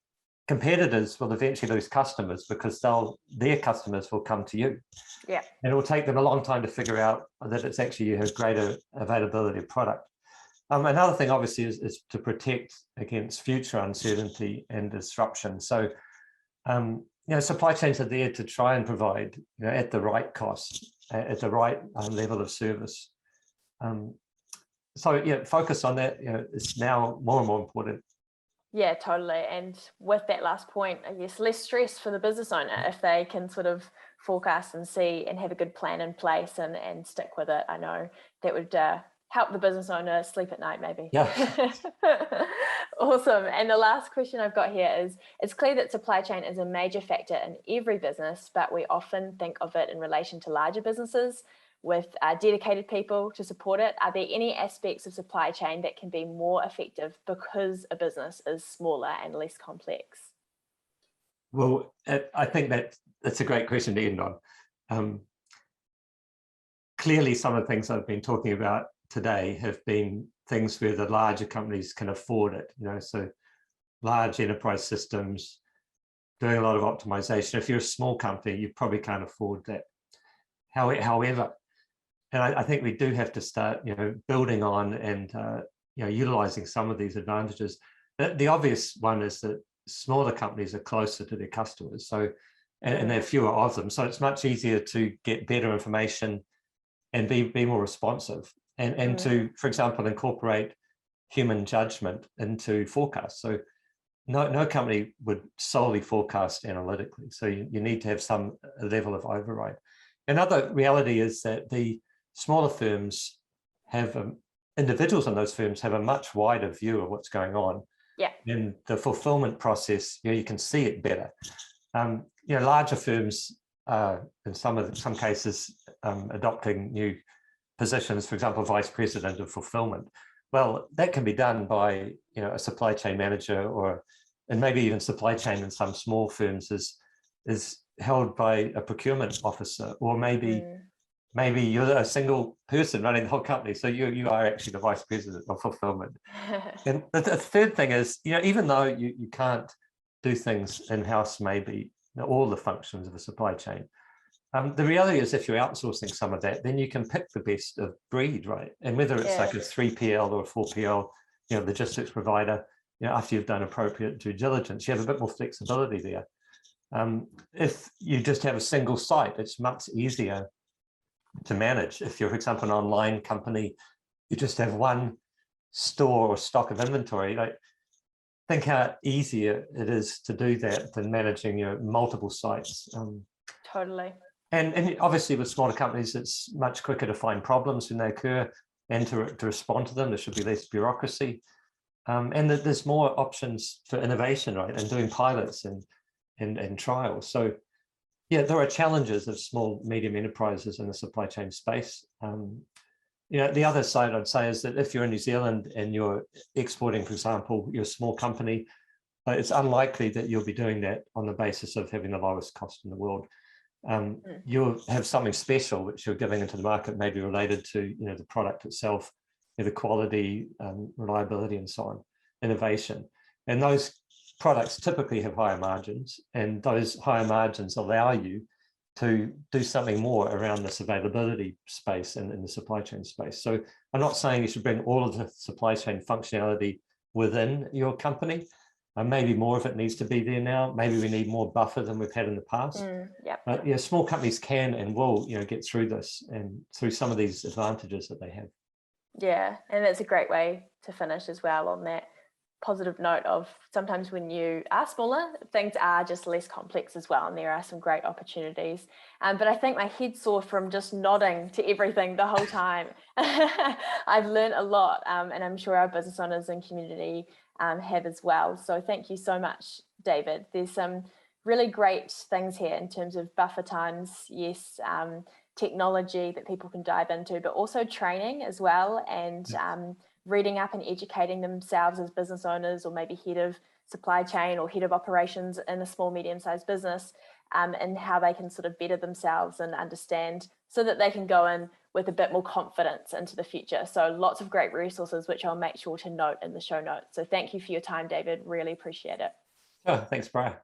competitors will eventually lose customers because their customers will come to you. Yeah. And it will take them a long time to figure out that it's actually you have greater availability of product. Another thing, obviously, is to protect against future uncertainty and disruption. So, supply chains are there to try and provide, at the right cost, at the right level of service. So, focus on that. Is now more and more important. Yeah, totally. And with that last point, I guess less stress for the business owner if they can sort of forecast and see and have a good plan in place and stick with it. I know that would help the business owner sleep at night, maybe. Yeah. Awesome. And the last question I've got here is, it's clear that supply chain is a major factor in every business, but we often think of it in relation to larger businesses with dedicated people to support it. Are there any aspects of supply chain that can be more effective because a business is smaller and less complex? Well, I think that's a great question to end on. Clearly, some of the things I've been talking about today have been things where the larger companies can afford it, so large enterprise systems, doing a lot of optimization. If you're a small company, you probably can't afford that. However, and I think we do have to start, building on and, utilizing some of these advantages. The obvious one is that smaller companies are closer to their customers, so and there are fewer of them, so it's much easier to get better information and be more responsive. And to, for example, incorporate human judgment into forecasts. So no company would solely forecast analytically. So you need to have some level of override. Another reality is that the smaller firms have, individuals in those firms have a much wider view of what's going on. Yeah. In the fulfillment process, you can see it better. Larger firms, in some cases, adopting new positions, for example, vice president of fulfillment. Well, that can be done by a supply chain manager, and maybe even supply chain in some small firms is held by a procurement officer, or maybe you're a single person running the whole company, so you are actually the vice president of fulfillment. And the third thing is, even though you can't do things in-house, maybe all the functions of a supply chain. The reality is if you're outsourcing some of that, then you can pick the best of breed, right? And whether it's like a 3PL or a 4PL, logistics provider, after you've done appropriate due diligence, you have a bit more flexibility there. If you just have a single site, it's much easier to manage. If you're, for example, an online company, you just have one store or stock of inventory. Like, think how easier it is to do that than managing multiple sites. Totally. And obviously with smaller companies, it's much quicker to find problems when they occur and to respond to them. There should be less bureaucracy. And there's more options for innovation, right? And doing pilots and trials. So yeah, there are challenges of small, medium enterprises in the supply chain space. The other side I'd say is that if you're in New Zealand and you're exporting, for example, you're a small company, it's unlikely that you'll be doing that on the basis of having the lowest cost in the world. You'll have something special which you're giving into the market, maybe related to the product itself, the quality, reliability, and so on, innovation. And those products typically have higher margins, and those higher margins allow you to do something more around this availability space and in the supply chain space. So I'm not saying you should bring all of the supply chain functionality within your company. Maybe more of it needs to be there now. Maybe we need more buffer than we've had in the past. But yeah, small companies can and will get through this and through some of these advantages that they have. Yeah, and that's a great way to finish as well, on that positive note of sometimes when you are smaller, things are just less complex as well, and there are some great opportunities. But I think my head's sore from just nodding to everything the whole time. I've learned a lot, and I'm sure our business owners and community have as well. So thank you so much, David. There's some really great things here in terms of buffer times, yes, technology that people can dive into, but also training as well, and reading up and educating themselves as business owners, or maybe head of supply chain or head of operations in a small, medium-sized business, and how they can sort of better themselves and understand, so that they can go in with a bit more confidence into the future. So lots of great resources, which I'll make sure to note in the show notes. So thank you for your time, David. Really appreciate it. Oh, thanks, Brian.